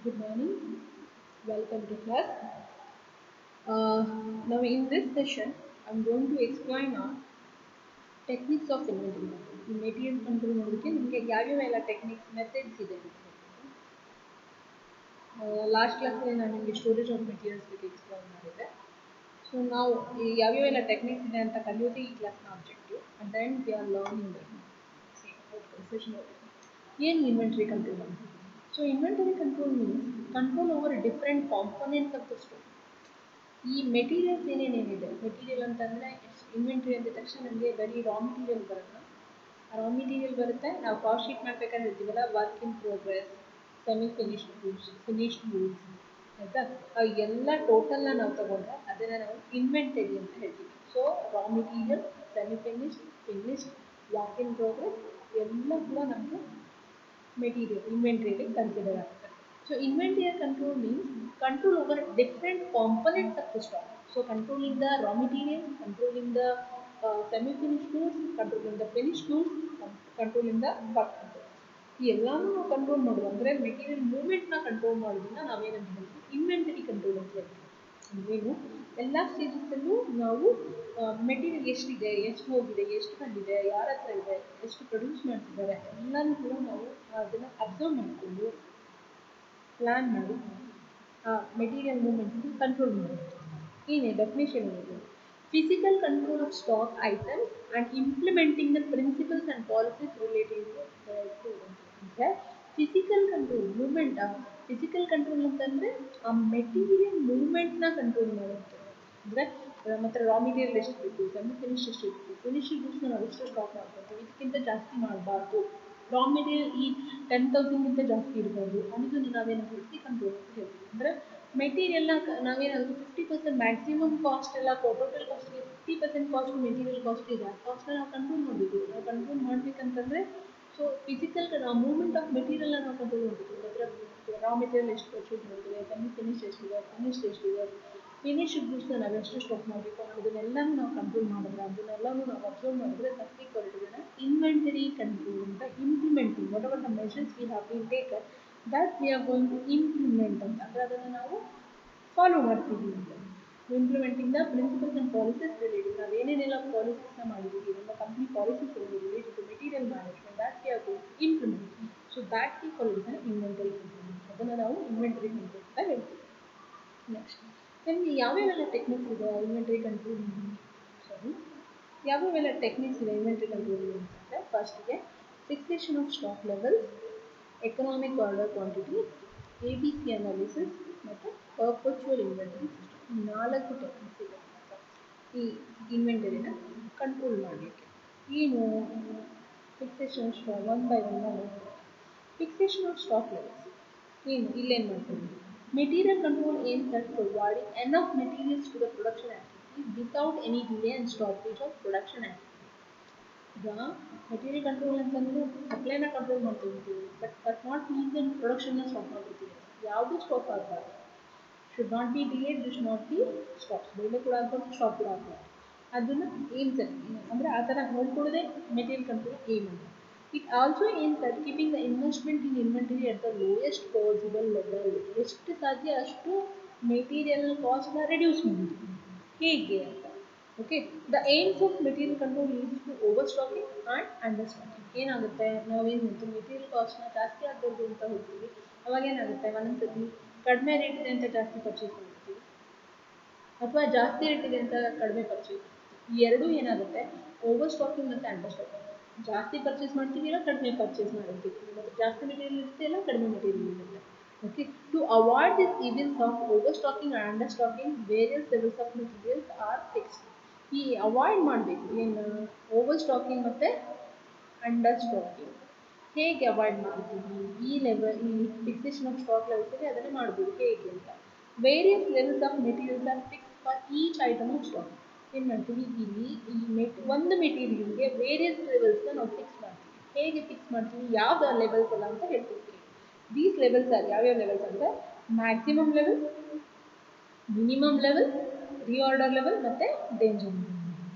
Good morning. Welcome to class. Uh, Now, in this session, I'm going to explain on techniques of inventory control. ಈ material control ಮಾಡೋದಕ್ಕೆ ನಿಮಗೆ ಯಾವ್ಯಾವೆಲ್ಲ techniques methods ಇದೆ ಅಂತ last ಕ್ಲಾಸಲ್ಲಿ ನಾನು ನಿಮಗೆ ಸ್ಟೋರೇಜ್ ಆಫ್ ಮೆಟೀರಿಯಲ್ಸ್ ಬಗ್ಗೆ ಎಕ್ಸ್ಪ್ಲೈನ್ ಮಾಡಿದ್ದೆ. ಸೊ ನಾವು ಈ ಯಾವ್ಯಾವೆಲ್ಲ ಟೆಕ್ನಿಕ್ಸ್ ಇದೆ ಅಂತ ಕಲಿಯೋದೇ ಈ ಕ್ಲಾಸ್ನ objective. And then we are learning session ಏನು ಇನ್ವೆಂಟರಿ ಕಂಟ್ರೋಲ್ ಅಂತ. So inventory control means control over different components of the store. ಈ ಮೆಟೀರಿಯಲ್ಸ್ ಏನೇನೇನಿದೆ, ಮೆಟೀರಿಯಲ್ ಅಂತಂದರೆ ಇನ್ವೆಂಟ್ರಿ ಅಂದ ತಕ್ಷಣ ನಮಗೆ ಬರೀ ರಾ ಮೆಟೀರಿಯಲ್ ಬರುತ್ತೆ. ರಾ ಮೆಟೀರಿಯಲ್ ಬರುತ್ತೆ, ನಾವು ಕಾಸ್ಟ್ ಶೀಟ್ ಮಾಡ್ಬೇಕಾದ್ರೆ ಇರ್ತೀವಲ್ಲ, work in progress, semi finished goods, finished goods, ಆಯಿತಾ. ಎಲ್ಲ ಟೋಟಲ್ನ ನಾವು ತಗೊಂಡ್ರೆ ಅದನ್ನು ನಾವು ಇನ್ವೆಂಟರಿ ಅಂತ ಹೇಳ್ತೀವಿ. So raw material, semi finished, finished, work in progress ಎಲ್ಲ ಕೂಡ ನಮಗೆ ಮೆಟೀರಿಯಲ್ ಇನ್ವೆಂಟ್ರಿಯಲ್ಲಿ ಕನ್ಸಿಡರ್ ಆಗುತ್ತೆ. So inventory control means control over different components of the stock. So controlling the raw material, controlling the semi-finished goods, controlling the finished goods, controlling the work in progress. ಈ ಎಲ್ಲಾನು ನಾವು control ಮಾಡೋದು ಅಂದರೆ material ಮೂವ್ಮೆಂಟ್ನ control ಮಾಡೋದನ್ನ ನಾವೇನಂತ ಹೇಳ್ತೀವಿ, inventory control ಅಂತ ಹೇಳ್ತೀವಿ. ಅಂದ್ರೇನು, ಎಲ್ಲ ಸ್ಟೇಜಸ್ಸಲ್ಲೂ ನಾವು ಮೆಟೀರಿಯಲ್ ಎಷ್ಟಿದೆ, ಎಷ್ಟು ಹೋಗಿದೆ, ಎಷ್ಟು ಬಂದಿದೆ, ಯಾರ ಹತ್ರ ಇದೆ, ಎಷ್ಟು ಪ್ರೊಡ್ಯೂಸ್ ಮಾಡ್ತಿದ್ದಾರೆ ಎಲ್ಲನೂ ಕೂಡ ನಾವು ಅದನ್ನು ಅಬ್ಸರ್ವ್ ಮಾಡಿಕೊಂಡು ಪ್ಲ್ಯಾನ್ ಮಾಡಿ ಮೆಟೀರಿಯಲ್ ಮೂವ್ಮೆಂಟ್ನ ಕಂಟ್ರೋಲ್ ಮಾಡೋದು. ಏನೇ ಡೆಫಿನೇಷನ್ ಇದೆ, physical control of stock items and implementing the principles and policies relating to ಅಂದರೆ physical control movement. Physical control ಅಂತಂದರೆ ಆ ಮೆಟೀರಿಯಲ್ ಮೂವ್ಮೆಂಟ್ನ ಕಂಟ್ರೋಲ್ ಮಾಡುತ್ತೆ. ಅಂದರೆ ಮತ್ತು ರಾ ಮೆಟೀರಿಯಲ್ ಎಷ್ಟು ಬೇಕು, ಸೆಮಿ ಫಿನಿಶ್ ಎಷ್ಟು ಬೇಕು, ಫಿನಿಶ್ ಗೂಡ್ಸ್ನ ನಾವು ಎಷ್ಟು ಸ್ಟಾಕ್ ಮಾಡ್ಕೊತೀವಿ, ಇದಕ್ಕಿಂತ ಜಾಸ್ತಿ ಮಾಡಬಾರ್ದು. ರಾ ಮೆಟೀರಿಯಲ್ ಈ 10,000ಗಿಂತ ಜಾಸ್ತಿ ಇರಬಾರ್ದು ಅನ್ನೋದನ್ನು ನಾವೇನು ಹೇಳ್ತೀವಿ, ಕಂಟ್ರೋಲ್ ಅಂತ ಹೇಳ್ತೀವಿ. ಅಂದರೆ ಮೆಟೀರಿಯಲ್ನ ನಾವೇನಾದರೂ 50% ಮ್ಯಾಕ್ಸಿಮಮ್ ಕಾಸ್ಟ್ ಎಲ್ಲ ಟೋಟಲ್ ಕಾಸ್ಟ್ಗೆ 50% ಕಾಸ್ಟ್ ಮೆಟೀರಿಯಲ್ ಕಾಸ್ಟ್ ಇದೆ, ಆ ಕಾಸ್ಟ್ನ ನಾವು ಕಂಟ್ರೋಲ್ ಮಾಡಬೇಕು. ನಾವು ಕಂಟ್ರೋಲ್ ಮಾಡಬೇಕಂತಂದರೆ ಸೊ ಫಿಸಿಕಲ್ ಮೂವ್ಮೆಂಟ್ ಆಫ್ ಮೆಟೀರಿಯಲ್ನ ನಾವು ಕಂಟ್ರೋಲ್ ಮಾಡಬೇಕು. ಅದರ ರಾ ಮೆಟೀರಿಯಲ್ ಎಷ್ಟು ಪರ್ಚೇಸ್ ಮಾಡಿದ್ರೆ, ಸೆಮಿ ಫಿನಿಶ್ ಎಷ್ಟಿದೆ, ಫಿನಿಶ್ಡ್ ಎಷ್ಟಿದೆ, ಫಿನಿಶ್ಡ್ ಗೂಡ್ಸ್ನ ನಾವು ಎಷ್ಟು ಸ್ಟಾಕ್ ಮಾಡಬೇಕು ಅನ್ನೋದನ್ನೆಲ್ಲನೂ ನಾವು ಕಂಟ್ರೋಲ್ ಮಾಡಿದ್ರೆ, ಅದನ್ನೆಲ್ಲನೂ ನಾವು ಅಬ್ಸರ್ವ್ ಮಾಡಿದ್ರೆ ತಪ್ಪಿ ಕೊರಟಿದ್ರೆ ಇನ್ವೆಂಟರಿ ಕಂಟ್ರೋಲ್ ಅಂತ implementing whatever the measures we have been taken that we are going to implement ಅಂತ, ಅಂದರೆ ಅದನ್ನು ನಾವು ಫಾಲೋ ಮಾಡ್ತೀವಿ ಅಂತ. Implementing the principles and policies related, ನಾವು ಏನೇನೆಲ್ಲ ಪಾಲಿಸೀಸ್ನ ಮಾಡಿದ್ದೀವಿ, ನಮ್ಮ company policies related to material management that we are going to implement. So that we call is inventory control. ಅದನ್ನು ನಾವು ಇನ್ವೆಂಟರಿ ಕಂಟ್ರೋಲ್ ಅಂತ ಹೇಳ್ತೀವಿ. ನೆಕ್ಸ್ಟ್ ನಿಮಗೆ ಯಾವ್ಯಾವೆಲ್ಲ ಟೆಕ್ನಿಕ್ಸ್ ಇದೆ ಇನ್ವೆಂಟರಿ ಕಂಟ್ರೋಲ್, ಸಾರಿ ಯಾವ್ಯಾವೆಲ್ಲ ಟೆಕ್ನಿಕ್ಸ್ ಇದೆ ಇನ್ವೆಂಟರಿ ಕಂಟ್ರೋಲ್ ಅಂತಂದರೆ, ಫಸ್ಟಿಗೆ fixation of stock levels, economic order quantity, ABC analysis ಮತ್ತು ಪರ್ಪಚುವಲ್ ಇನ್ವೆಂಟರಿ ಸಿಸ್ಟಮ್. ಈ 4 ಟೆಕ್ನಿಕ್ಸ್ ಇದೆ ಈ ಇನ್ವೆಂಟರಿನ ಕಂಟ್ರೋಲ್ ಮಾಡಲಿಕ್ಕೆ. ಏನು fixation of stock one by one ನೋಡ್ಬೋದು. ಫಿಕ್ಸೇಷನ್ ಆಫ್ ಸ್ಟಾಕ್ ಲೆವೆಲ್ಸ್ ಏನು, ಇಲ್ಲೇನು ಮಾಡ್ತೀವಿ, material control aims at providing enough materials to the production activity without any delay and stoppage of production activity. ಈಗ material control ಅಂತಂದರೆ ಸಪ್ಲೈನ control ಮಾಡ್ತೀವಿ, but that not means then ಪ್ರೊಡಕ್ಷನ್ನ stop ಮಾಡಿರ್ತೀವಿ. ಯಾವುದೂ ಸ್ಟಾಪ್ ಆಗಬಾರ್ದು. Should not be delayed, should not be stop. Delay ಕೂಡ ಆಗಬಾರ್ದು, ಸ್ಟಾಪ್ ಕೂಡ ಆಗಬಾರ್ದು. ಅದನ್ನು ಏಮ್ಸ್ ಅಂದರೆ ಆ ಥರ ನೋಡ್ಕೊಳ್ಳೋದೇ ಮೆಟೀರಿಯಲ್ ಕಂಟ್ರೋಲ್ ಏಮ್ ಅಂತ. It also aims at keeping the investment in inventory at the lowest possible level. ಎಷ್ಟು ಸಾಧ್ಯ ಅಷ್ಟು ಮೆಟೀರಿಯಲ್ ಕಾಸ್ಟ್ನ ರೆಡ್ಯೂಸ್ ಮಾಡೋದು ಹೇಗೆ ಅಂತ. Okay, the aims of material control leads to over stocking and under stocking. ಏನಾಗುತ್ತೆ, ನಾವೇನು ಹೇಳ್ತೀವಿ ಮೆಟೀರಿಯಲ್ ಕಾಸ್ಟ್ನ ಜಾಸ್ತಿ ಆಗಬಾರ್ದು ಅಂತ ಹೋಗ್ತೀವಿ, ಅವಾಗ ಏನಾಗುತ್ತೆ ಒಂದೊಂದ್ಸತಿ ಕಡಿಮೆ ರೇಟ್ ಇದೆ ಅಂತ ಜಾಸ್ತಿ ಪರ್ಚೇಸ್ ಮಾಡ್ತೀವಿ, ಅಥವಾ ಜಾಸ್ತಿ ರೇಟ್ ಇದೆ ಅಂತ ಕಡಿಮೆ ಪರ್ಚೇಸ್. ಈ ಎರಡೂ ಏನಾಗುತ್ತೆ, ಓವರ್ ಸ್ಟಾಕಿಂಗ್ ಮತ್ತು ಅಂಡರ್ ಸ್ಟಾಕಿಂಗ್. ಜಾಸ್ತಿ ಪರ್ಚೇಸ್ ಮಾಡ್ತೀವಿ ಇಲ್ಲ ಕಡಿಮೆ ಪರ್ಚೇಸ್ ಮಾಡಿರ್ತೀವಿ, ಮತ್ತು ಜಾಸ್ತಿ ಮೆಟೀರಿಯಲ್ ಇರುತ್ತೆ ಇಲ್ಲ ಕಡಿಮೆ ಮೆಟೀರಿಯಲ್ ಇರುತ್ತೆ. Okay, to avoid this evils of over stocking and under stocking various levels of materials are fixed. ಈ ಅವಾಯ್ಡ್ ಮಾಡಬೇಕು ಏನು, ಓವರ್ ಸ್ಟಾಕಿಂಗ್ ಮತ್ತು ಅಂಡರ್ ಸ್ಟಾಕಿಂಗ್. ಹೇಗೆ ಅವಾಯ್ಡ್ ಮಾಡ್ತೀವಿ, ಈ ಫಿಕ್ಸೇಷನ್ ಆಫ್ ಸ್ಟಾಕ್ ಲೆವೆಲ್ಸ್ ಇದೆ, ಅದನ್ನು ಮಾಡ್ಬೋದು ಹೇಗೆ ಅಂತ. Various levels of materials are fix for each item of stock. ಏನು ಮಾಡ್ತೀವಿ, ಇಲ್ಲಿ ಈ ಒಂದು ಮೆಟೀರಿಯಲ್ಗೆ ವೇರಿಯಸ್ ಲೆವೆಲ್ಸ್ನ ನಾವು ಫಿಕ್ಸ್ ಮಾಡ್ತೀವಿ. ಹೇಗೆ ಫಿಕ್ಸ್ ಮಾಡ್ತೀವಿ, ಯಾವ್ದು ಲೆವೆಲ್ಸ್ ಎಲ್ಲ ಅಂತ ಹೇಳ್ತಿರ್ತೀವಿ. ದೀಸ್ ಲೆವೆಲ್ಸ್ ಆರ್ ಯಾವ್ಯಾವ ಲೆವೆಲ್ಸ್ ಅಂದರೆ maximum level, minimum level, reorder level ಮತ್ತು ಡೇಂಜರ್ ಲೆವೆಲ್.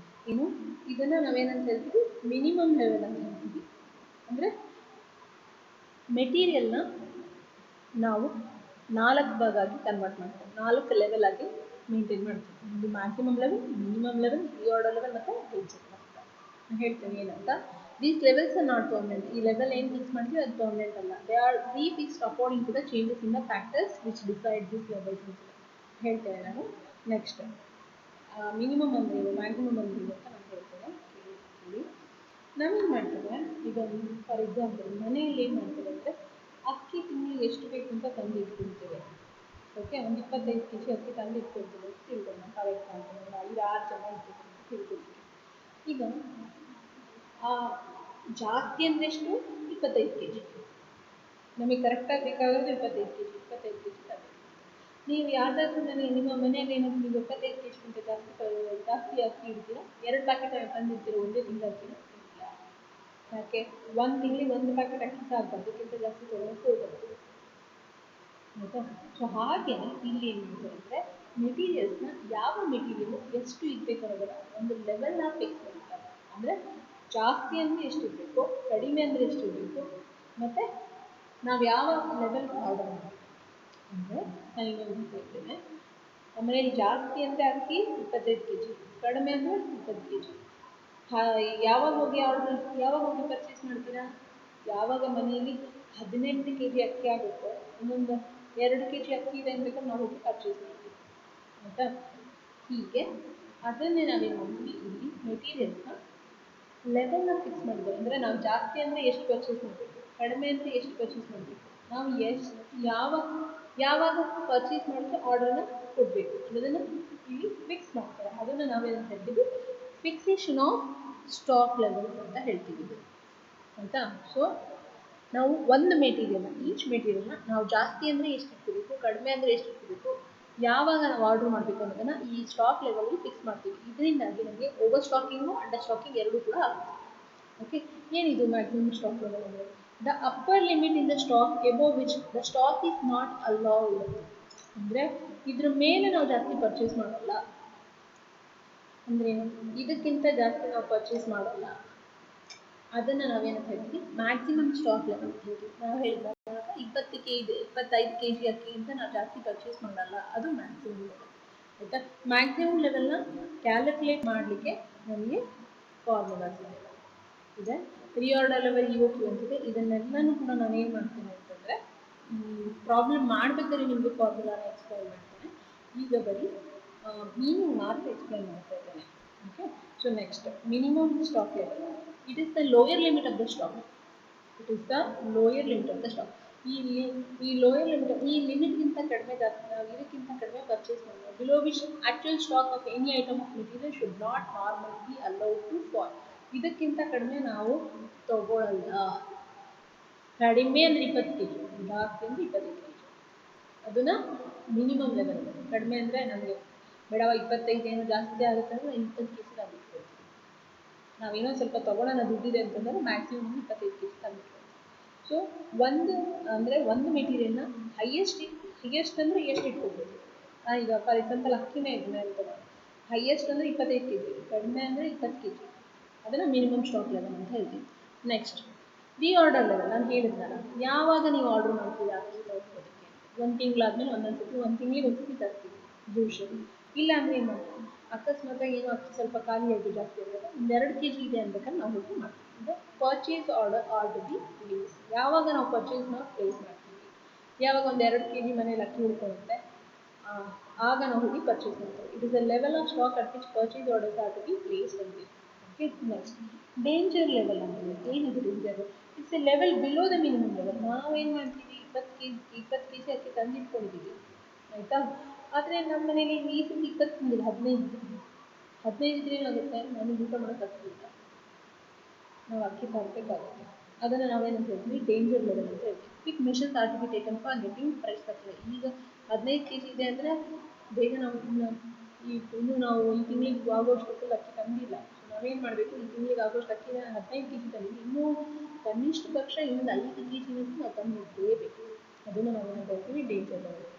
ಏನು, ಇದನ್ನು ನಾವೇನಂತ ಹೇಳ್ತೀವಿ, ಮಿನಿಮಮ್ ಲೆವೆಲ್ ಅಂತ ಹೇಳ್ತೀವಿ. ಅಂದರೆ ಮೆಟೀರಿಯಲ್ನ ನಾವು 4 ಭಾಗ ಆಗಿ ಕನ್ವರ್ಟ್ ಮಾಡ್ತಾರೆ, 4 ಲೆವೆಲ್ ಆಗಿ ಮೇಂಟೈನ್ ಮಾಡ್ತಾರೆ. ಒಂದು maximum level, minimum level, reorder level ಮತ್ತು ಡೇಂಜರ್ ಲೆವೆಲ್. ನಾನು ಹೇಳ್ತೇನೆ ಏನಂತ. These levels are not permanent. ಈ ಲೆವೆಲ್ ಏನು ಫಿಕ್ಸ್ ಮಾಡ್ತೀವಿ ಅದು ಪರ್ಮನೆಂಟ್ ಅಲ್ಲ. They are refixed according to the changes in the factors which decide this levels ಅಂತ ಹೇಳ್ತೇನೆ ನಾನು. ನೆಕ್ಸ್ಟ್ ಮಿನಿಮಮ್ ಅಂದರೆ ಏನು, ಮ್ಯಾಕ್ಸಿಮಮ್ ಅಂದರೆ ಏನು ಅಂತ ನಾನು ಹೇಳ್ತೇನೆ, ಕೇಳಿ. ನಾವೇನು ಮಾಡ್ತೇವೆ ಈಗ, ಫಾರ್ ಎಕ್ಸಾಂಪಲ್ ಮನೆಯಲ್ಲಿ ಏನು ಮಾಡ್ತೇವೆ ಅಂದರೆ ಅಕ್ಕಿ ತಿಂಗಳಿಗೆ ಎಷ್ಟು ಬೇಕು ಅಂತ ತಂದು ಇಟ್ಕೊಳ್ತೇವೆ. ಓಕೆ, ಒಂದು 25 kg ಅಕ್ಕಿ ತಂದು ಇಟ್ಕೊಳ್ತೇವೆ ಅಂತ ತಿಳ್ಕೊಳ್ಳೋಣ. ಫಾರ್ ಎಕ್ಸಾಂಪಲ್ ಒಂದು 5-6 ಜನ ಇಟ್ಕೊಳ್ತೀವಿ ಅಂತ ತಿಳ್ಕೊಳ್ತೀವಿ. ಈಗ ಜಾಸ್ತಿ ಅಂದರೆ ಎಷ್ಟು, 25 kg. ನಮಗೆ ಕರೆಕ್ಟಾಗಿ ಬೇಕಾಗೋದು 25 kg ತಂದು. ನೀವು ಯಾವುದಾದ್ರೂ ನಿಮ್ಮ ಮನೆಯಲ್ಲಿ ಏನಾದರೂ ನೀವು 25 kg ಜಾಸ್ತಿ ಅಕ್ಕಿ ಇಡ್ತೀರಾ, 2 ಪ್ಯಾಕೆಟ್ ತಂದಿರ್ತೀರ ಒಂದೇ ತಿಂಗಳು ಅಕ್ಕಿನ ಇಲ್ಲ. ಯಾಕೆ, ಒಂದು ತಿಂಗಳಿಗೆ 1 ಪ್ಯಾಕೆಟ್ ಅಕ್ಕಿ ಸಾಕು, ಅದಕ್ಕಿಂತ ಜಾಸ್ತಿ ತೊಗೊಳಕ್ಕೆ ಹೋಗ್ಬಾರ್ದು. ಆಯಿತಾ? ಸೊ ಹಾಗೆ ಇಲ್ಲಿ ಏನು ಮಾಡ್ತಾರೆ ಅಂದರೆ ಮೆಟೀರಿಯಲ್ಸ್ನ ಯಾವ ಮೆಟೀರಿಯಲ್ ಎಷ್ಟು ಇರಬೇಕು ಅನ್ನೋದನ್ನ ಒಂದು ಲೆವೆಲ್ನ ಫಿಕ್ಸ್ ಮಾಡ್ತಾರೆ. ಅಂದರೆ ಜಾಸ್ತಿ ಅಂದರೆ ಎಷ್ಟು ಇರಬೇಕು, ಕಡಿಮೆ ಅಂದರೆ ಎಷ್ಟು ಇರಬೇಕು, ಮತ್ತು ನಾವು ಯಾವ ಲೆವೆಲ್ ಆರ್ಡರ್ ಮಾಡಬೇಕು. ಅಂದರೆ ನಾನು ಇನ್ನೊಂದು ಹೇಳ್ತೇನೆ, ಆಮೇಲೆ ಜಾಸ್ತಿ ಅಂದರೆ ಅಕ್ಕಿ 25 kg, ಕಡಿಮೆ ಅಂದರೆ 20 kg. ಯಾವಾಗ ಹೋಗಿ ಪರ್ಚೇಸ್ ಮಾಡ್ತೀರಾ, ಯಾವಾಗ ಮನೆಯಲ್ಲಿ 18 kg ಅಕ್ಕಿ ಆಗುತ್ತೋ, ಇನ್ನೊಂದು 2 kg ಅಕ್ಕಿ ಇದೆ ಅನ್ಬೇಕಾದ್ರೆ ನಾವು ಹೋಗಿ ಪರ್ಚೇಸ್ ಮಾಡ್ತೀವಿ. ಆಯಿತಾ? ಹೀಗೆ ಅದನ್ನೇ ನಾವೇನು ಮಾಡ್ತೀವಿ, ಇಲ್ಲಿ ಮೆಟೀರಿಯಲ್ಸ್ನ ಲೆವೆಲ್ನ ಫಿಕ್ಸ್ ಮಾಡಿದ್ದೇವೆ. ಅಂದರೆ ನಾವು ಜಾಸ್ತಿ ಅಂದರೆ ಎಷ್ಟು ಪರ್ಚೇಸ್ ಮಾಡಬೇಕು, ಕಡಿಮೆ ಅಂದರೆ ಎಷ್ಟು ಪರ್ಚೇಸ್ ಮಾಡಬೇಕು, ನಾವು ಯಾವಾಗ ಪರ್ಚೇಸ್ ಮಾಡೋಕ್ಕೆ ಆರ್ಡರ್ನ ಕೊಡಬೇಕು ಅನ್ನೋದನ್ನು ಇಲ್ಲಿ ಫಿಕ್ಸ್ ಮಾಡ್ತಾರೆ. ಅದನ್ನು ನಾವೇನಂತ ಹೇಳ್ತೀವಿ, ಫಿಕ್ಸೇಷನ್ ಆಫ್ ಸ್ಟಾಕ್ ಲೆವೆಲ್ಸ್ ಅಂತ ಹೇಳ್ತೀವಿ. ಆಯಿತಾ? ಸೊ ನಾವು ಒಂದು ಮೆಟೀರಿಯಲ್ನ, ಈಚ್ ಮೆಟೀರಿಯಲ್ನ ನಾವು ಜಾಸ್ತಿ ಅಂದರೆ ಎಷ್ಟು ಇಟ್ಕೋಬೇಕು, ಕಡಿಮೆ ಅಂದರೆ ಎಷ್ಟು ಇಟ್ಕೋಬೇಕು, ಯಾವಾಗ ನಾವು ಆರ್ಡರ್ ಮಾಡಬೇಕು ಅನ್ನೋದನ್ನು ಈ ಸ್ಟಾಕ್ ಲೆವೆಲಲ್ಲಿ ಫಿಕ್ಸ್ ಮಾಡ್ತೀವಿ. ಇದರಿಂದಾಗಿ ನಮಗೆ ಓವರ್ ಸ್ಟಾಕಿಂಗು ಅಂಡರ್ ಸ್ಟಾಕಿಂಗ್ ಎರಡೂ ಕೂಡ ಆಗುತ್ತೆ. ಓಕೆ, ಏನಿದು ಮ್ಯಾಕ್ಸಿಮಮ್ ಸ್ಟಾಕ್ ಲೆವೆಲ್ ಅಂದರೆ the upper limit in the stock above which the stock is not allowed. ಅಂದರೆ ಇದ್ರ ಮೇಲೆ ನಾವು ಜಾಸ್ತಿ ಪರ್ಚೇಸ್ ಮಾಡಲ್ಲ. ಅಂದರೆ ಇದಕ್ಕಿಂತ ಜಾಸ್ತಿ ನಾವು ಪರ್ಚೇಸ್ ಮಾಡಲ್ಲ, ಅದನ್ನು ನಾವೇನಂತ ಹೇಳ್ತೀವಿ, ಮ್ಯಾಕ್ಸಿಮಮ್ ಸ್ಟಾಕ್ ಲೆವೆಲ್ ಅಂತ ಹೇಳ್ತೀವಿ. ನಾವು ಹೇಳಿದಾಗ 25 kg ಅಕ್ಕಿಗಿಂತ ನಾವು ಜಾಸ್ತಿ ಪರ್ಚೇಸ್ ಮಾಡಲ್ಲ, ಅದು ಮ್ಯಾಕ್ಸಿಮಮ್ ಲೆವೆಲ್. ಆಯಿತಾ? ಮ್ಯಾಕ್ಸಿಮಮ್ ಲೆವೆಲ್ನ ಕ್ಯಾಲ್ಕುಲೇಟ್ ಮಾಡಲಿಕ್ಕೆ ನಮಗೆ ಫಾರ್ಮುಲಾಸ್ ಇದೆ. ರಿಆರ್ಡರ್ ಲೆವೆಲ್ EOQ ಅಂತಿದೆ. ಇದನ್ನೆಲ್ಲನೂ ಕೂಡ ನಾನೇನು ಮಾಡ್ತೀನಿ ಅಂತಂದರೆ ಪ್ರಾಬ್ಲಮ್ ಮಾಡಬೇಕಾದ್ರೆ ನಿಮಗೆ ಫಾರ್ಮುಲಾನ ಎಕ್ಸ್ಪ್ಲೈನ್ ಮಾಡ್ತೇನೆ. ಈಗ ಬರೀ ಮೀನಿಂಗ್ ಮಾತ್ರ ಎಕ್ಸ್ಪ್ಲೈನ್ ಮಾಡ್ತಾ ಇದ್ದೇನೆ. Okay, so next minimum stock level. It is the lower limit of the stock. It is the lower limit of the stock. ಈ ಲೋಯರ್ ಲಿಮಿಟ್, ಈ ಲಿಮಿಟ್ಗಿಂತ ಕಡಿಮೆ ಜಾಸ್ತಿ, ನಾವು ಇದಕ್ಕಿಂತ ಕಡಿಮೆ ಪರ್ಚೇಸ್ ಮಾಡಬೇಕು. Below which actual stock of any item of material should not normally be allowed to fall. ಇದಕ್ಕಿಂತ ಕಡಿಮೆ ನಾವು ತಗೊಳ್ಳಲ್ಲ. ಕಡಿಮೆ ಅಂದರೆ 20 kg, ಜಾಸ್ತಿ ಅಂದರೆ 25 kg. ಅದನ್ನು ಮಿನಿಮಮ್ ಲೆವೆಲ್. ಕಡಿಮೆ ಅಂದರೆ ನಮಗೆ ಬೇಡವ 25 ಏನು ಜಾಸ್ತಿ ಆಗುತ್ತೆ ಅಂದರೆ 20 kg ತಂದಿಟ್ಕೊಳ್ತೀವಿ. ನಾವೇನೋ ಸ್ವಲ್ಪ ತೊಗೊಳ್ಳೋಣ ದುಡ್ಡಿದೆ ಅಂತಂದರೆ ಮ್ಯಾಕ್ಸಿಮಮ್ 25 kg ತಂದಿಟ್ಕೊಳ್ತೀವಿ. ಸೊ ಒಂದು ಮೆಟೀರಿಯಲ್ನ ಹೈಯೆಸ್ಟ್ ಅಂದರೆ ಎಷ್ಟು ಇಟ್ಕೊಳ್ಬೇಕು. ಈಗ ಫಾರ್ ಎಕ್ಸಾಂಪಲ್ ಅಕ್ಕಿನೇ ಇದನ್ನ ಹೇಳ್ತಾರೆ, ಹೈಯೆಸ್ಟ್ ಅಂದರೆ 25 kg, ಕಡಿಮೆ ಅಂದರೆ 20 kg. ಅದನ್ನು ಮಿನಿಮಮ್ ಸ್ಟಾಕ್ ಲೆವೆಲ್ ಅಂತ ಹೇಳ್ತೀವಿ. Next reorder level. ನಾನು ಹೇಳಿದ್ನಲ್ಲ, ಯಾವಾಗ ನೀವು ಆರ್ಡರ್ ಮಾಡ್ತೀವಿ ಅಕ್ಕಿ ತಗೊಳ್ಳೋದಕ್ಕೆ, 1 ತಿಂಗಳಾದ್ಮೇಲೆ ಒಂದೊಂದು ಸತಿ, 1 ತಿಂಗಳಿಗೆ ಒಂದು ಸತಿ ತರ್ತೀವಿ ಯೂಶಲಿ. ಇಲ್ಲ ಅಂದರೆ ಏನು ಮಾಡ್ತೀವಿ, ಅಕಸ್ಮಾತಾಗಿ ಏನೋ ಅಕ್ಕಿ ಸ್ವಲ್ಪ ಖಾಲಿ ಆಯಿತು, ಜಾಸ್ತಿ ಆಗುತ್ತೆ, 2 kg ಇದೆ ಅನ್ಬೇಕಾದ್ರೆ ನಾವು ಹೋಗಿ ಮಾಡ್ತೀವಿ. ಇದು purchase order are to be place. ಯಾವಾಗ ನಾವು ಪರ್ಚೇಸ್ನ ಪ್ಲೇಸ್ ಮಾಡ್ತೀವಿ, ಯಾವಾಗ ಒಂದು 2 kg ಮನೇಲಿ ಅಕ್ಕಿ ಉಳ್ಕೊಳ್ಳುತ್ತೆ, ಆಗ ನಾವು ಹೋಗಿ ಪರ್ಚೇಸ್ ಮಾಡ್ತೀವಿ. It is the level of stock at which purchase orders are to be placed ಅಂತೀವಿ. ಓಕೆ, ನೆಕ್ಸ್ಟ್ ಡೇಂಜರ್ ಲೆವೆಲ್ ಅಂದರೆ ಏನಿದೆ danger? It's a level below the minimum level. ನಾವೇನು ಮಾಡ್ತೀವಿ, 20 kg ಅಕ್ಕಿ ತಂದಿಟ್ಕೊಂಡಿದ್ದೀವಿ, ಆಯಿತಾ? ಆದರೆ ನಮ್ಮ ಮನೇಲಿ ಈ ಸತಿ 20 ತಿಂದಿಲ್ಲ, 15 ಇದ್ರೆ ಏನಾಗುತ್ತೆ, ನನಗೆ ಊಟ ಮಾಡೋಕ್ಕಾಗ್ತಿಲ್ಲ, ನಾವು ಅಕ್ಕಿ ತರಬೇಕಾಗುತ್ತೆ. ಅದನ್ನು ನಾವೇನಂತ ಹೇಳ್ತೀವಿ, ಡೇಂಜರ್ ಲೆವೆಲ್ ಅಂತ ಹೇಳ್ತೀವಿ. Quick measures are to be taken for getting price supply. ಈಗ 15 kg ಇದೆ ಅಂದರೆ ಬೇಗ ನಾವು ಇನ್ನು ನಾವು ಈ ತಿಂಗಳಿಗೆ ಆಗೋಷ್ಟು ಅಕ್ಕಿ ತಂದಿಲ್ಲ. ಸೊ ನಾವೇನು ಮಾಡಬೇಕು, ಈ ತಿಂಗಳಿಗೆ ಆಗೋಷ್ಟು ಅಕ್ಕಿನ 15 kg ತಂದಿದ್ದು, ಇನ್ನೂ ಕನಿಷ್ಠ ಪಕ್ಷ ಇನ್ನೊಂದು 5 kg ನಾವು ತಂದಿರಲೇಬೇಕು. ಅದನ್ನು ನಾವೇನಂತ ಹೇಳ್ತೀವಿ, ಡೇಂಜರ್ ಲೆವೆಲ್.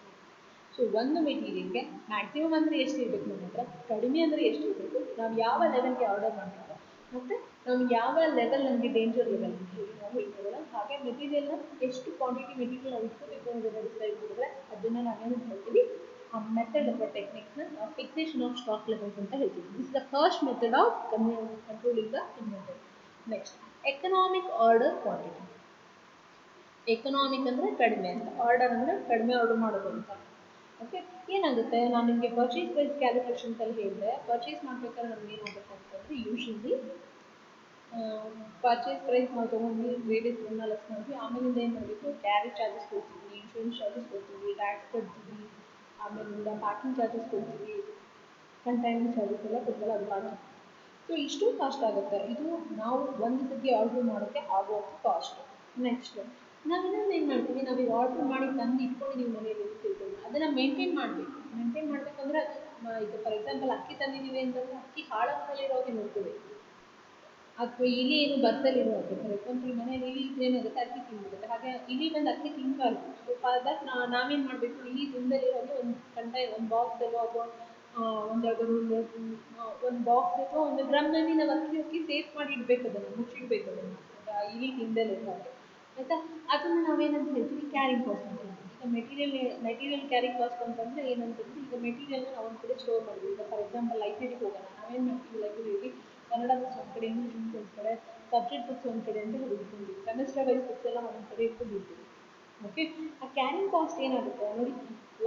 ಸೊ ಒಂದು ಮೆಟೀರಿಯಲ್ಗೆ ಮ್ಯಾಕ್ಸಿಮಮ್ ಅಂದರೆ ಎಷ್ಟು ಇರಬೇಕು ನಮ್ಮ ಹತ್ರ, ಕಡಿಮೆ ಅಂದರೆ ಎಷ್ಟು ಇರಬೇಕು, ನಾವು ಯಾವ ಲೆವೆಲ್ಗೆ ಆರ್ಡರ್ ಮಾಡಬೇಕು, ಮತ್ತು ನಾವು ಯಾವ ಲೆವೆಲ್ ನಮಗೆ ಡೇಂಜರ್ ಲೆವೆಲ್ ಅಂತ ಹೇಳಿ ನಾವು ಹೇಳ್ತೀವಲ್ಲ ಹಾಗೆ ಮೆಟೀರಿಯಲ್ನ ಎಷ್ಟು ಕ್ವಾಂಟಿಟಿ ಮೆಟೀರಿಯಲ್ ನಾವು ಇಟ್ಕೋಬೇಕು ಅನ್ನೋದನ್ನ ಡಿಸೈಡ್ ಮಾಡಿದ್ರೆ ಅದನ್ನು ನಾವೇನು ಹೇಳ್ತೀವಿ ಆ ಮೆಥಡ್ ಅಥವಾ ಟೆಕ್ನಿಕ್ಸ್ನ ಫಿಕ್ಸೇಷನ್ ಆಫ್ ಸ್ಟಾಕ್ ಲೆವೆಲ್ಸ್ ಅಂತ ಹೇಳ್ತೀವಿ. This the first method of controlling the inventory. Next economic order quantity. Economic ಅಂದರೆ ಕಡಿಮೆ ಅಂತ, ಆರ್ಡರ್ ಅಂದರೆ ಕಡಿಮೆ ಆರ್ಡರ್ ಮಾಡೋದು ಅಂತ. ಓಕೆ, ಏನಾಗುತ್ತೆ ನಾನು ನಿಮಗೆ ಪರ್ಚೇಸ್ ಪ್ರೈಸ್ ಕ್ಯಾಲ್ಕುಲೇಷನ್ಸ್ ಅಲ್ಲಿ ಹೇಳಿದೆ. ಪರ್ಚೇಸ್ ಮಾಡಬೇಕಾದ್ರೆ ನಮ್ಗೆ ಏನಾಗುತ್ತೆ ಅಂತಂದರೆ ಯೂಶಲಿ ಪರ್ಚೇಸ್ ಪ್ರೈಸ್ ನಾವು ತೊಗೊಂಡ್ವಿ, ವೇಟೇಜ್ ಲೆಸ್ ಮಾಡಿದ್ವಿ, ಆಮೇಲಿಂದ ಏನು ಮಾಡಬೇಕು, ಕ್ಯಾರೇಜ್ ಚಾರ್ಜಸ್ ಕೊಡ್ತೀವಿ, ಇನ್ಶೂರೆನ್ಸ್ ಚಾರ್ಜಸ್ ಕೊಡ್ತೀವಿ, ಟ್ಯಾಕ್ಸ್ ಕಟ್ತೀವಿ, ಆಮೇಲಿಂದ ಪ್ಯಾಕಿಂಗ್ ಚಾರ್ಜಸ್ ಕೊಡ್ತೀವಿ, ಕಂಟೈನರ್ ಚಾರ್ಜಸ್ ಎಲ್ಲ ಕೊಡ್ತೀವಲ್ಲ ಅದು ಮಾಡ್ತೀವಿ. ಸೊ ಇಷ್ಟು ಕಾಸ್ಟ್ ಆಗುತ್ತೆ. ಇದು ನಾವು ಒಂದು ಸತಿ ಆರ್ಡರ್ ಮಾಡೋಕ್ಕೆ ಆಗುವಂಥ ಕಾಸ್ಟ್. ನೆಕ್ಸ್ಟ್ ನಾವಿನ್ನೊಂದು ಏನು ಮಾಡ್ತೀವಿ, ನಾವೀಗ ಆರ್ಡರ್ ಮಾಡಿ ತಂದು ಇಟ್ಕೊಂಡಿದ್ದೀವಿ ಮನೆಯಲ್ಲಿ ತಿಳ್ಕೊಂಡು ಅದನ್ನು ಮೇಂಟೈನ್ ಮಾಡಬೇಕು. ಮೇಂಟೈನ್ ಮಾಡಬೇಕಂದ್ರೆ ಈಗ ಫಾರ್ ಎಕ್ಸಾಂಪಲ್ ಅಕ್ಕಿ ತಂದಿದ್ದೀವಿ ಅಂತಂದರೆ ಅಕ್ಕಿ ಹಾಳಾಗಲಿರೋಗೆ ನೋಡ್ಕೋಬೇಕು, ಅಥವಾ ಇಲಿ ಏನು ಬರ್ತಲಿರೋದು. ಫಾರ್ ಎಕ್ಸಾಂಪಲ್ ಮನೇಲಿ ಇಲಿ ಇದ್ರೆ ಏನಾಗುತ್ತೆ, ಅಕ್ಕಿ ತಿಂದ್ಬಿಡುತ್ತೆ. ಹಾಗೆ ಇಲಿ ಬಂದು ಅಕ್ಕಿ ತಿನ್ನಬಾರ್ದು. ಸೊ ಅದಕ್ಕೆ ನಾವೇನು ಮಾಡಬೇಕು, ಇಲಿ ತಿಂದಲಿರೋದು ಒಂದು ಬಾಕ್ಸಲ್ಲೋ ಅಥವಾ ಒಂದು ಬಾಕ್ಸ್ ಅಥವಾ ಒಂದು ಡ್ರಮ್ನಲ್ಲಿ ನಾವು ಅಕ್ಕಿ ಸೇಫ್ ಮಾಡಿ ಇಡಬೇಕು, ಅದನ್ನು ಮುಚ್ಚಿಡಬೇಕು, ಅದನ್ನು ಇಲಿ ತಿಂದಲಿರೋ ಹಾಗೆ ಆಯಿತಾ. ಅದನ್ನು ನಾವೇನಂತ ಹೇಳ್ತೀವಿ, ಕ್ಯಾರಿಂಗ್ ಕಾಸ್ಟ್ ಅಂತ ಹೇಳ್ತೀವಿ. ಈಗ ಮೆಟೀರಿಯಲ್ ಕ್ಯಾರಿಂಗ್ ಕಾಸ್ಟ್ ಅಂತಂದರೆ ಏನಂತಂದ್ರೆ, ಈಗ ಮೆಟೀರಿಯಲ್ನ ನಾವು ಒಂದು ಕಡೆ ಸ್ಟೋರ್ ಮಾಡಿದ್ವಿ. ಈಗ ಫಾರ್ ಎಕ್ಸಾಂಪಲ್ ಲೈಬ್ರರಿಗೆ ಹೋಗೋಣ, ನಾವೇನು ಮಾಡ್ತೀವಿ, ಲೈಬ್ರರಿಯಲ್ಲಿ ಕನ್ನಡ ಬುಕ್ಸ್ ಒಂದು ಕಡೆ, ಇಂಗ್ಲೀಷ್ ಬುಕ್ಸ್ ಒಂದು ಕಡೆ, ಸಬ್ಜೆಕ್ಟ್ ಬುಕ್ಸ್ ಒಂದು ಕಡೆ ಅಂತ ಹಿಡಿದುಕೊಂಡಿವಿ, ಸೆಮಿಸ್ಟರ್ ವೈಸ್ ಬುಕ್ಸ್ ಎಲ್ಲ ಒಂದು ಕಡೆ ಇಟ್ಕೊಂಡಿರ್ತೀವಿ. ಓಕೆ, ಆ ಕ್ಯಾರಿಂಗ್ ಕಾಸ್ಟ್ ಏನಾಗುತ್ತೆ ನೋಡಿ,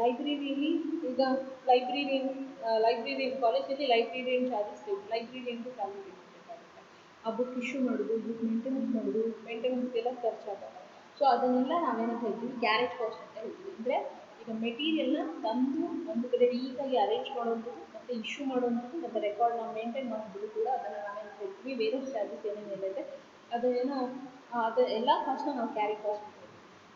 ಲೈಬ್ರರಿಯಲ್ಲಿ ಈಗ ಲೈಬ್ರರಿಯನ್ ಕಾಲೇಜಲ್ಲಿ ಲೈಬ್ರರಿಯನ್ ಚಾರ್ಜಸ್ ಬೇಕು, ಲೈಬ್ರರಿಯನ್ಗೆ ಸ್ಯಾಲರಿ ಬೇಕಾಗುತ್ತೆ, ಆ ಬುಕ್ ಇಶ್ಯೂ ಮಾಡೋದು, ಬುಕ್ ಮೇಂಟೆನೆನ್ಸ್ಗೆಲ್ಲ ಖರ್ಚಾಗುತ್ತೆ. ಸೊ ಅದನ್ನೆಲ್ಲ ನಾವೇನಂತ ಹೇಳ್ತೀವಿ, ಕ್ಯಾರೇಜ್ ಕಾಸ್ಟ್ ಅಂತ ಹೇಳ್ತೀವಿ. ಅಂದರೆ ಈಗ ಮೆಟೀರಿಯಲ್ನ ತಂದು ಒಂದು ಕಡೆ ನೀಟಾಗಿ ಅರೇಂಜ್ ಮಾಡುವಂಥದ್ದು, ಮತ್ತು ಇಶ್ಯೂ ಮಾಡುವಂಥದ್ದು, ಮತ್ತು ರೆಕಾರ್ಡ್ ನಾವು ಮೇಂಟೈನ್ ಮಾಡೋದು ಕೂಡ ಅದನ್ನು ನಾವೇನಂತ ಹೇಳ್ತೀವಿ, ಬೇರೆ ಚಾರ್ಜಸ್ ಏನೇನಿದೆ ಅದನ್ನು ಅದು ಎಲ್ಲ ಕಾಸ್ಟ್ನ ನಾವು ಕ್ಯಾರಿ ಕಾಸ್ಟ್ ಮಾಡ್ತೀವಿ.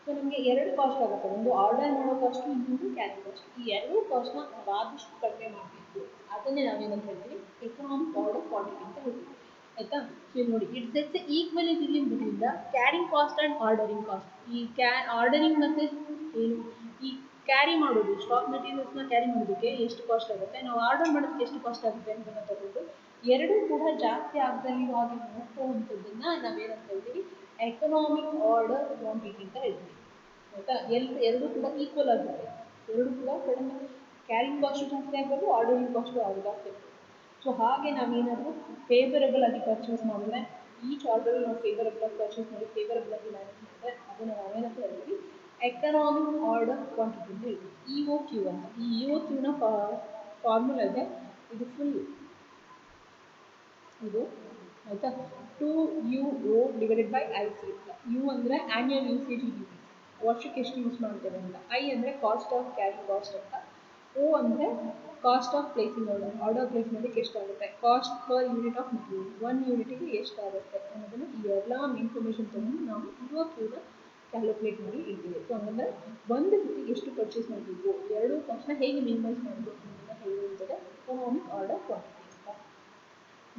ಸೊ ನಮಗೆ ಎರಡು ಕಾಸ್ಟ್ ಆಗುತ್ತೆ, ಒಂದು ಆರ್ಡರ್ ಮಾಡೋ ಕಾಸ್ಟು, ಇನ್ನೊಂದು ಕ್ಯಾರಿ ಕಾಸ್ಟ್. ಈ ಎರಡೂ ಕಾಸ್ಟ್ನ ನಾವು ಆದಷ್ಟು ಕಡಿಮೆ ಮಾಡಬೇಕು. ಅದನ್ನೇ ನಾವೇನಂತ ಹೇಳ್ತೀವಿ, ಎಕನಾಮಿಕ್ ಆರ್ಡರ್ ಕ್ವಾಂಟಿಟಿ ಅಂತ ಹೇಳ್ತೀವಿ. ಆಯಿತಾ. ಸೊ ನೋಡಿ, it sets equally between the carrying cost and ordering cost. ಈ ಆರ್ಡರಿಂಗ್ ಮತ್ತು ಏನು ಈ ಕ್ಯಾರಿ ಮಾಡೋದು, ಸ್ಟಾಕ್ ಮೆಟೀರಿಯಲ್ಸ್ನ ಕ್ಯಾರಿ ಮಾಡೋದಕ್ಕೆ ಎಷ್ಟು ಕಾಸ್ಟ್ ಆಗುತ್ತೆ, ನಾವು ಆರ್ಡರ್ ಮಾಡೋದಕ್ಕೆ ಎಷ್ಟು ಕಾಸ್ಟ್ ಆಗುತ್ತೆ ಅಂತಲೇ ತಗೊಂಡು ಎರಡೂ ಕೂಡ ಜಾಸ್ತಿ ಆಗದಲ್ಲಿ ಹಾಗೆ ನೋಡ್ಕೊಳ್ಳುವಂಥದ್ದನ್ನು ನಾವೇನಂತ ಹೇಳ್ತೀವಿ, ಎಕನಾಮಿಕ್ ಆರ್ಡರ್ ಕ್ವಾಂಟಿಟಿ ಅಂತ ಹೇಳ್ತೀವಿ. ಆಯಿತಾ. ಎರಡೂ ಕೂಡ ಈಕ್ವಲ್ ಆಗುತ್ತೆ, ಎರಡೂ ಕೂಡ ಕಡಿಮೆ, ಕ್ಯಾರಿಂಗ್ ಕಾಸ್ಟು ಜಾಸ್ತಿ ಆಗಬೇಕು, ಆರ್ಡರಿಂಗ್ ಕಾಸ್ಟು ಜಾಸ್ತಿ ಆಗಬೇಕು. ಸೊ ಹಾಗೆ ನಾವೇನಾದರೂ ಫೇವರಬಲ್ ಆಗಿ ಪರ್ಚೇಸ್ ಮಾಡಿದ್ರೆ, ಈಚ್ ಆರ್ಡರ್ ನಾವು ಫೇವರಬಲ್ ಆಗಿ ಪರ್ಚೇಸ್ ಮಾಡಿ ಫೇವರಬಲ್ ಆಗಿ ಮ್ಯಾನೇಜ್ ಮಾಡಿದ್ರೆ ಅದನ್ನು ನಾವೇನಂತ ಹೇಳ್ತೀವಿ, ಎಕನಾಮಿಕ್ ಆರ್ಡರ್ ಕ್ವಾಂಟಿಟಿ ಅಂತ ಹೇಳ್ತೀವಿ. EOQ ಅಂತ. ಈ EOQನ ಫಾರ್ಮುಲಾ ಇದೆ, ಇದು ಫುಲ್ ಇದು ಆಯಿತಾ. 2UO divided by IC. U ಅಂದರೆ ಆ್ಯನ್ಯುಯಲ್ ಯೂಸೇಜ್ ಡ್ಯೂಟೀಸ್, ವರ್ಷಕ್ಕೆ ಎಷ್ಟು ಯೂಸ್ ಮಾಡ್ತೇವೆ ಅಂತ. ಐ ಅಂದರೆ ಕಾಸ್ಟ್ ಆಫ್ ಕ್ಯಾರಿ ಕಾಸ್ಟ್ ಅಂತ. O ಅಂದರೆ cost of placing order place ಮಾಡೋಕ್ಕೆ ಎಷ್ಟಾಗುತ್ತೆ, cost per unit of material, 1 ಯೂನಿಟಿಗೆ ಎಷ್ಟಾಗುತ್ತೆ ಅನ್ನೋದನ್ನು ಈ ಎಲ್ಲ ಇನ್ಫಾರ್ಮೇಷನ್ ತೊಗೊಂಡು ನಾವು EOQನ ಕ್ಯಾಲ್ಕುಲೇಟ್ ಮಾಡಿ ಇಡ್ತೀವಿ. ಸೊ ಹಂಗಂದರೆ ಒಂದು ಸತಿಗೆ ಎಷ್ಟು ಪರ್ಚೇಸ್ ಮಾಡಬೇಕು, ಎರಡೂ ಕಾಸ್ಟ್ನ ಹೇಗೆ ಮಿನಿಮೈಸ್ ಮಾಡಬೇಕು ಅನ್ನೋದನ್ನು ಹೇಳುವಂಥದ್ದು ಎಕನಾಮಿಕ್ ಆರ್ಡರ್ ಕ್ವಾಂಟಿಟಿ ಅಂತ.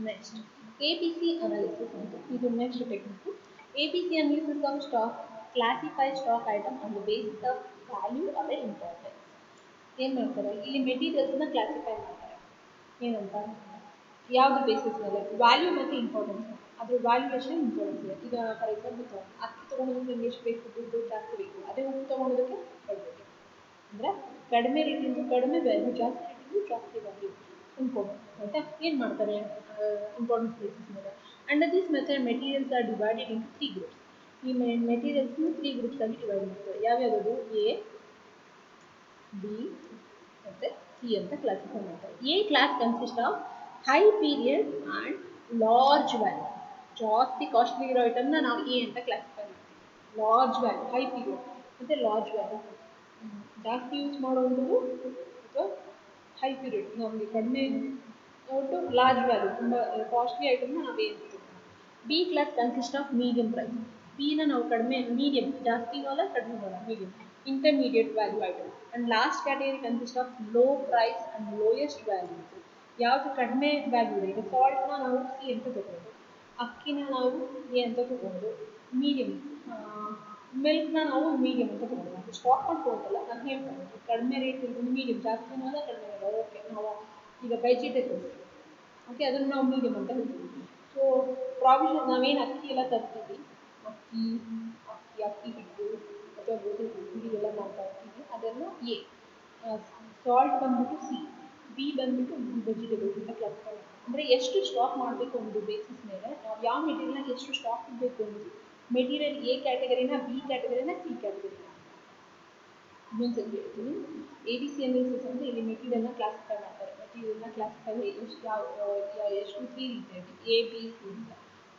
ನೆಕ್ಸ್ಟ್ ABC ಅನಾಲಿಸಿಸ್ ಅಂತ, ಇದು next technique. ABC analysis of stock classify stock item on the basis of value or importance. ಏನು ಮಾಡ್ತಾರೆ, ಇಲ್ಲಿ ಮೆಟೀರಿಯಲ್ಸ್ನ ಕ್ಲಾಸಿಫೈ ಮಾಡ್ತಾರೆ. ಏನಂತ, ಯಾವುದು ಬೇಸಿಸ್ ಮೇಲೆ, ವ್ಯಾಲ್ಯೂ ಮತ್ತು ಇಂಪಾರ್ಟೆನ್ಸ್. ಅದ್ರ ವ್ಯಾಲ್ಯೂಯೇಷನ್ ಇಂಪಾರ್ಟೆನ್ಸ್ ಇದೆ. ಈಗ ಫಾರ್ ಎಕ್ಸಾಂಪಲ್ ಅಕ್ಕಿ ತೊಗೊಳೋದಕ್ಕೆ ನಮಗೆ ಎಷ್ಟು ಬೇಕು, ದುಡ್ಡು ಜಾಸ್ತಿ ಬೇಕು. ಅದೇ ಉಪ್ಪು ತೊಗೊಳೋದಕ್ಕೆ ಕಡಿಮೆ, ಅಂದರೆ ಕಡಿಮೆ ರೇಟಿಂದು ಕಡಿಮೆ ವ್ಯಾಲ್ಯೂ, ಜಾಸ್ತಿ ರೇಟಿಂದು ಜಾಸ್ತಿ ವ್ಯಾಲ್ಯೂ ಇಂಪಾರ್ಟೆಂಟ್. ಆಯಿತಾ. ಏನು ಮಾಡ್ತಾರೆ ಇಂಪಾರ್ಟೆನ್ಸ್ ಬೇಸಿಸ್ ಮೇಲೆ. Under this method materials are divided into 3 groups. ಈ ಮೆಟೀರಿಯಲ್ಸ್ನ 3 ಗ್ರೂಪ್ಸ್ ಆಗಿ ಡಿವೈಡ್ ಮಾಡ್ತಾರೆ. ಯಾವ್ಯಾವುದು, A, B ಮತ್ತು C ಅಂತ ಕ್ಲಾಸಿಫೈ ಮಾಡ್ತಾರೆ. A class consist of high period and large value. ಜಾಸ್ತಿ ಕಾಸ್ಟ್ಲಿ ಇರೋ ಐಟಮ್ನ ನಾವು A ಅಂತ ಕ್ಲಾಸಿಫೈ ಮಾಡ್ತೀವಿ. ಲಾರ್ಜ್ ವ್ಯಾಲ್ಯೂ, ಹೈ ಪೀರಿಯಡ್ ಮತ್ತು ಲಾರ್ಜ್ ವ್ಯಾಲ್ಯೂ, ಜಾಸ್ತಿ ಯೂಸ್ ಮಾಡುವಂಥದ್ದು ಅಥವಾ ಹೈ ಪೀರಿಯಡ್, ನಮಗೆ ಕಡಿಮೆ ಒಟ್ಟು ಲಾರ್ಜ್ ವ್ಯಾಲ್ಯೂ, ತುಂಬ ಕಾಸ್ಟ್ಲಿ ಐಟಮ್ನ ನಾವು A ಅಂತ ತಗೊಳ್ತೀವಿ. B class consist of medium price. Bನ ನಾವು ಕಡಿಮೆ, ಮೀಡಿಯಂ, ಜಾಸ್ತಿನೂ ಅಲ್ಲ ಕಡಿಮೆ ಅಲ್ಲ, medium, intermediate value items. And last category consists of low price and lowest value. ಯಾವುದು ಕಡಿಮೆ ವ್ಯಾಲ್ಯೂ ಇದೆ, ಈಗ ಸಾಲ್ಟ್ನ ನಾವು C ಅಂತ ತಗೊಳ್ಳೋದು, ಅಕ್ಕಿನ ನಾವು A ಅಂತ ತಗೊಳ್ಳೋದು, ಮೀಡಿಯಂ, ಮಿಲ್ಕ್ನ ನಾವು ಮೀಡಿಯಂ ಅಂತ ತಗೊಳ್ಳೋದು. ಸ್ಟಾಕ್ ಮಾಡ್ಕೊಳ್ತಲ್ಲ, ನಾನು ಹೇಳ್ತೀನಿ ಕಡಿಮೆ ರೇಟ್ ಇರೋದು ಮೀಡಿಯಂ, ಜಾಸ್ತಿನೂ ಅಲ್ಲ ಕಡಿಮೆ ಅಲ್ಲ. ಓಕೆ, ನಾವು ಈಗ ವೆಜಿಟೇಬಲ್ಸ್, ಓಕೆ, ಅದನ್ನು ನಾವು ಮೀಡಿಯಂ ಅಂತ ಹೇಳ್ತೀವಿ. ಸೊ ಪ್ರಾವಿಷನ್ ನಾವೇನು ಅಕ್ಕಿ ಎಲ್ಲ ತರ್ತೀವಿ, ಈ ಅಕ್ಕಿ ಹಿಟ್ಟು ಅಥವಾ ಗೋಧಿ ಹಿಟ್ಟು ಇದೆಲ್ಲ ಮಾಡ್ತಾ ಇರ್ತೀವಿ, ಅದನ್ನು ಎ. ಸಾಲ್ಟ್ ಬಂದ್ಬಿಟ್ಟು ಸಿ, ಬಿ ಬಂದ್ಬಿಟ್ಟು ವೆಜಿಟೇಬಲ್ಸ್ ಅಂತ ಕ್ಲಾಸಿಫೈ ಮಾಡ್ತೀವಿ. ಅಂದರೆ ಎಷ್ಟು ಸ್ಟಾಕ್ ಮಾಡಬೇಕು ಅನ್ನೋದು ಬೇಸಿಸ್ ಮೇಲೆ ನಾವು ಯಾವ ಮೆಟೀರಿಯಲ್ನ ಎಷ್ಟು ಸ್ಟಾಕ್ ಇಡಬೇಕು ಅನ್ನೋದು ಮೆಟೀರಿಯಲ್ ಎ ಕ್ಯಾಟಗರಿನ, ಬಿ ಕ್ಯಾಟಗರಿನ, ಸಿ ಕ್ಯಾಟಗರಿನ. ಇನ್ನೊಂದ್ಸರಿ ಹೇಳ್ತೀನಿ, ABC ಅನಾಲಿಸಿಸ್ ಅಂದರೆ ಇಲ್ಲಿ ಮೆಟೀರಿಯಲ್ನ ಕ್ಲಾಸಿಫೈ ಮಾಡ್ತಾರೆ. ಮೆಟೀರಿಯಲ್ನ ಕ್ಲಾಸಿಫೈ ಎಷ್ಟು ಎಷ್ಟು 3 ರೀತಿಯಾಗಿ ಎ ಬಿ ಸಿ ಅಂತ.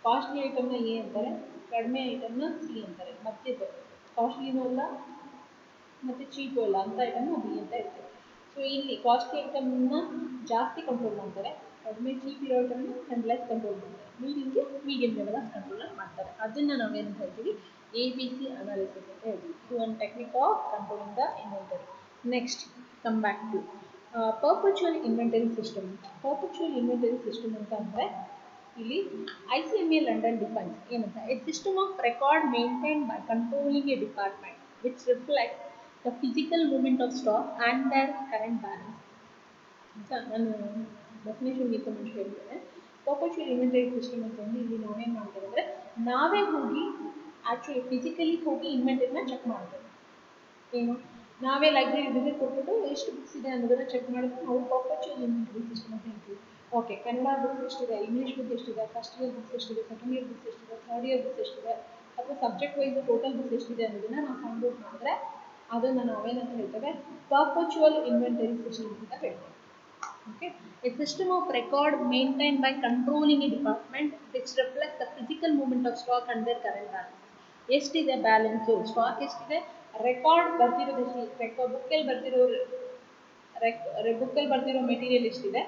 ಕಾಸ್ಟ್ಲಿ ಐಟಮ್ನ ಎ ಅಂತಾರೆ, ಕಡಿಮೆ ಐಟಮ್ನ ಸಿ ಅಂತಾರೆ, ಮಧ್ಯದ ಕಾಸ್ಟ್ಲಿನೂ ಅಲ್ಲ ಮತ್ತು ಚೀಪು ಅಲ್ಲ ಅಂತ ಐಟಮ್ನ ಬಿ ಅಂತ ಇರ್ತಾರೆ. ಸೊ ಇಲ್ಲಿ ಕಾಸ್ಟ್ಲಿ ಐಟಮ್ನ ಜಾಸ್ತಿ ಕಂಟ್ರೋಲ್ ಮಾಡ್ತಾರೆ, ಕಡಿಮೆ ಚೀಪ್ ಇರೋ ಐಟಮ್ನ ಲೆಸ್ ಕಂಟ್ರೋಲ್ ಮಾಡ್ತಾರೆ, ಮೀಡಿಯಂ ಲೆವೆಲ್ ಆಫ್ ಕಂಟ್ರೋಲ್ ಮಾಡ್ತಾರೆ. ಅದನ್ನು ನಾವೇನು ಹೇಳ್ತೀವಿ, ABC ಅನಾಲಿಸಿಸ್ ಅಂತ ಹೇಳ್ತೀವಿ. ಇದು ಒಂದು technique of controlling the inventory. Next come back to perpetual inventory system. Perpetual inventory system ಅಂತ ಅಂದರೆ ಇಲ್ಲಿ ICMA London defines ಏನಂತ, a system of record maintain by controlling a department which reflect the physical movement of stock and their current balance ಅಂತ ನಾನು ಡೆಫಿನೇಷನ್ಗಿಂತ ಮುಂಚೆ ಹೇಳ್ತೇನೆ. ಪರ್ಪಚುವಲ್ inventory system ಅಂತಂದು ಇಲ್ಲಿ ನಾವೇನು ಮಾಡ್ತೇವೆ ಅಂದರೆ, ನಾವೇ ಹೋಗಿ ಆ್ಯಕ್ಚುಲಿ ಫಿಸಿಕಲಿ ಹೋಗಿ ಇನ್ವೆಂಟರಿನ ಚೆಕ್ ಮಾಡ್ತೇವೆ. ಏನು, ನಾವೇ ಲೈಬ್ರರಿ ವಿಸಿಟ್ ಕೊಟ್ಬಿಟ್ಟು ಎಷ್ಟು ಬುಕ್ಸ್ ಇದೆ ಅನ್ನೋದನ್ನು ಚೆಕ್ ಮಾಡಿದ್ರೆ ನಾವು ಪರ್ಪಚುವಲ್ ಇನ್ವೆಂಟರಿ ಸಿಸ್ಟಮ್ ಅಂತ ಹೇಳ್ತೀವಿ. ಓಕೆ, ಕನ್ನಡ ಬುಕ್ಸ್ ಎಷ್ಟಿದೆ, ಇಂಗ್ಲೀಷ್ ಬುಕ್ ಎಷ್ಟಿದೆ, ಫಸ್ಟ್ ಇಯರ್ ಬುಕ್ಸ್ ಎಷ್ಟಿದೆ, ಸೆಕೆಂಡ್ ಇಯರ್ ಬುಕ್ಸ್ ಎಷ್ಟಿದೆ, ಥರ್ಡ್ ಇಯರ್ ಬುಕ್ಸ್ ಎಷ್ಟಿದೆ, ಅಥವಾ ಸಬ್ಜೆಕ್ಟ್ ವೈಸ್ ಟೋಟಲ್ ಬುಕ್ಸ್ ಎಷ್ಟಿದೆ ಅನ್ನೋದನ್ನು ನಾವು ಫೈಂಡ್ ಔಟ್ ಮಾಡಿದ್ರೆ ಅದನ್ನು ನಾವೇನಂತ ಹೇಳ್ತೇವೆ, ಪರ್ಪಚುವಲ್ ಇನ್ವೆಂಟರಿ ಸಿಸ್ಟಮ್ ಅಂತ ಹೇಳ್ತೇವೆ. Okay, a system of record maintained by controlling a department which reflects the physical movement of stock and their current balance. ಎಷ್ಟಿದೆ ಬ್ಯಾಲೆನ್ಸು, ಸ್ಟಾಕ್ ಎಷ್ಟಿದೆ, ರೆಕಾರ್ಡ್ ಬರ್ತಿರೋದು ಎಷ್ಟಿದೆ, ಬುಕ್ಕಲ್ಲಿ ಬರ್ತಿರೋ ಮೆಟೀರಿಯಲ್ ಎಷ್ಟಿದೆ,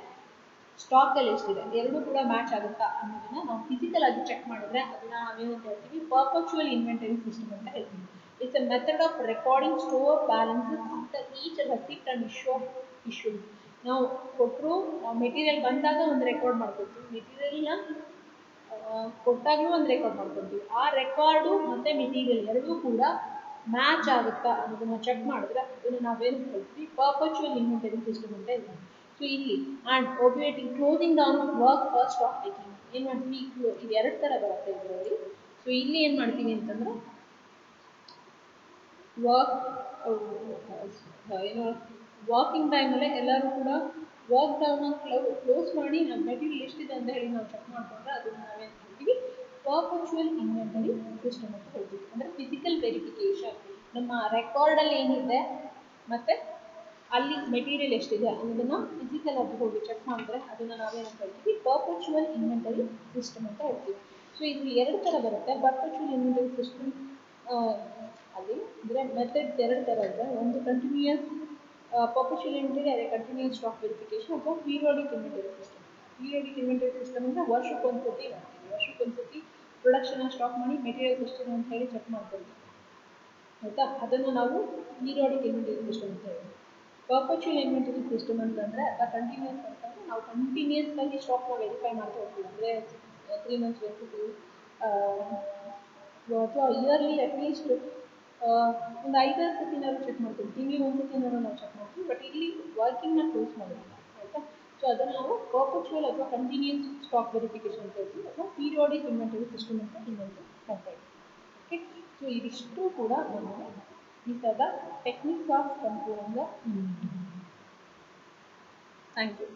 ಸ್ಟಾಕಲ್ಲಿ ಎಷ್ಟಿದೆ, ಎರಡೂ ಕೂಡ ಮ್ಯಾಚ್ ಆಗುತ್ತಾ ಅನ್ನೋದನ್ನ ನಾವು ಫಿಸಿಕಲ್ ಆಗಿ ಚೆಕ್ ಮಾಡಿದ್ರೆ ಅದನ್ನ ನಾವೇನಂತ ಹೇಳ್ತೀವಿ, ಪರ್ಪಚುವಲ್ ಇನ್ವೆಂಟರಿ ಸಿಸ್ಟಮ್ ಅಂತ ಹೇಳ್ತೀವಿ. It's a method of recording store balances after each receipt and issue. ನಾವು ಕೊಟ್ಟರು, ಮೆಟೀರಿಯಲ್ ಬಂದಾಗ ಒಂದು ರೆಕಾರ್ಡ್ ಮಾಡ್ಕೊಳ್ತೀವಿ, ಮೆಟೀರಿಯಲ್ನ ಕೊಟ್ಟಾಗಲೂ ಒಂದು ರೆಕಾರ್ಡ್ ಮಾಡ್ಕೊಳ್ತೀವಿ. ಆ ರೆಕಾರ್ಡು ಮತ್ತು ಮೆಟೀರಿಯಲ್ ಎರಡೂ ಕೂಡ ಮ್ಯಾಚ್ ಆಗುತ್ತಾ ಅನ್ನೋದನ್ನು ಚೆಕ್ ಮಾಡಿದ್ರೆ ಅದನ್ನು ನಾವೇನು ಹೇಳ್ತೀವಿ, ಪರ್ಪಚುವಲ್ ಇನ್ವೆಂಟರಿ ಸಿಸ್ಟಮ್ ಅಂತ ಹೇಳ್ತೀವಿ. ಸೊ ಇಲ್ಲಿ and obviating closing down of work for stock taking ಏನು ಮಾಡ್ತೀವಿ, ಇದು ಎರಡು ಥರ ಬರುತ್ತೆ ಇದರಲ್ಲಿ. ಸೊ ಇಲ್ಲಿ ಏನು ಮಾಡ್ತೀವಿ ಅಂತಂದರೆ, ಏನು ವಾಕಿಂಗ್ ಟೈಮಲ್ಲೇ ಎಲ್ಲರೂ ಕೂಡ ವಾಕ್ ಡೌನ್ ಕ್ಲೋಸ್ ಮಾಡಿ ನಮ್ಮ ಮೆಟೀರಿಯಲ್ ಎಷ್ಟಿದೆ ಅಂತ ಹೇಳಿ ನಾವು ಚೆಕ್ ಮಾಡಿಕೊಂಡ್ರೆ ಅದನ್ನು ನಾವೇನು ಹೇಳ್ತೀವಿ, ಪರ್ಪಚುವಲ್ ಇನ್ವೆಂಟರಿ ಸಿಸ್ಟಮ್ ಅಂತ ಹೇಳ್ತೀವಿ. ಅಂದರೆ ಫಿಸಿಕಲ್ ವೆರಿಫಿಕೇಷನ್, ನಮ್ಮ ರೆಕಾರ್ಡಲ್ಲಿ ಏನಿದೆ ಮತ್ತು ಅಲ್ಲಿ ಮೆಟೀರಿಯಲ್ ಎಷ್ಟಿದೆ ಅನ್ನೋದನ್ನು ಫಿಸಿಕಲ್ ಆಗಿ ಹೋಗಿ ಚೆಕ್ ಮಾಡಿದ್ರೆ ಅದನ್ನು ನಾವೇನು ಹೇಳ್ತೀವಿ, ಪರ್ಪಚುವಲ್ ಇನ್ವೆಂಟರಿ ಸಿಸ್ಟಮ್ ಅಂತ ಹೇಳ್ತೀವಿ. ಸೊ ಇದು ಎರಡು ಥರ ಬರುತ್ತೆ. ಪರ್ಪಚುವಲ್ ಇನ್ವೆಂಟರಿ ಸಿಸ್ಟಮ್ ಅಲ್ಲಿ ಅಂದರೆ ಮೆಥಡ್ಸ್ ಎರಡು ಥರ ಇದೆ. ಒಂದು ಕಂಟಿನ್ಯೂಯಸ್ ಪರ್ಪಚುವಲ್ ಇನ್ವೆಂಟರಿ, ಅದೇ ಕಂಟಿನ್ಯೂಯಸ್ ಸ್ಟಾಕ್ ವೆರಿಫಿಕೇಷನ್, ಅಥವಾ periodic inventory system. Periodic inventory system ಅಂದರೆ ವರ್ಷಕ್ಕೊಂದ್ಸತಿ ಮಾಡ್ತೀವಿ, ವರ್ಷಕ್ಕೊಂದ್ಸತಿ ಪ್ರೊಡಕ್ಷನ್ನ ಸ್ಟಾಕ್ ಮಾಡಿ ಮೆಟೀರಿಯಲ್ಸ್ ಎಷ್ಟಿದೆ ಅಂತ ಹೇಳಿ ಚೆಕ್ ಮಾಡ್ಕೊಳ್ತೀವಿ, ಆಯಿತಾ. ಅದನ್ನು ನಾವು ಪೀರಿಯಾಡಿಕ್ ಇನ್ವೆಂಟರಿ ಸಿಸ್ಟಮ್ ಅಂತ ಹೇಳ್ತೀವಿ. ಪರ್ಪಚುವಲ್ ಇನ್ವೆಂಟರಿ ಸಿಸ್ಟಮ್ ಅಂತಂದರೆ ಅಥವಾ ಕಂಟಿನ್ಯೂಸ್ ಅಂತಂದರೆ ನಾವು ಕಂಟಿನ್ಯೂಸ್ ಆಗಿ ಸ್ಟಾಕ್ನ ವೆರಿಫೈ ಮಾಡ್ತಾ ಹೋಗ್ತೀವಿ. ಅಂದರೆ 3 ಮಂತ್ಸ್ ವೆರಿಫಿಕೇಷನ್ ಅಥವಾ ಇಯರ್ಲಿ ಅಟ್ಲೀಸ್ಟ್ ಒಂದು 5 ಸತಿನಾದ್ರು ಚೆಕ್ ಮಾಡ್ತೀವಿ, ತಿಂಗಳಿಗೆ ಒಂದು ಸತಿನಾದ್ರು ನಾವು ಚೆಕ್ ಮಾಡ್ತೀವಿ. ಬಟ್ ಇಲ್ಲಿ ವರ್ಕಿಂಗ್ನ ಕ್ಲೋಸ್ ಮಾಡೋದಿಲ್ಲ, ಆಯಿತಾ. ಸೊ ಅದನ್ನು ನಾವು ಪರ್ಪಚುವಲ್ ಅಥವಾ ಕಂಟಿನ್ಯೂಸ್ ಸ್ಟಾಕ್ ವೆರಿಫಿಕೇಷನ್ ಅಂತ ಹೇಳ್ತೀವಿ, ಅಥವಾ ಪೀರಿಯಾಡಿಕ್ ಇನ್ವೆಂಟರಿ ಸಿಸ್ಟಮ್ ಅಂತ ಇನ್ನೊಂದು ಹೇಳ್ತಾ ಇದ್ದೀವಿ. ಓಕೆ, ಸೊ ಇದಿಷ್ಟು ಕೂಡ ನಮಗೆ these are the techniques of controlling the inventory. Thank you.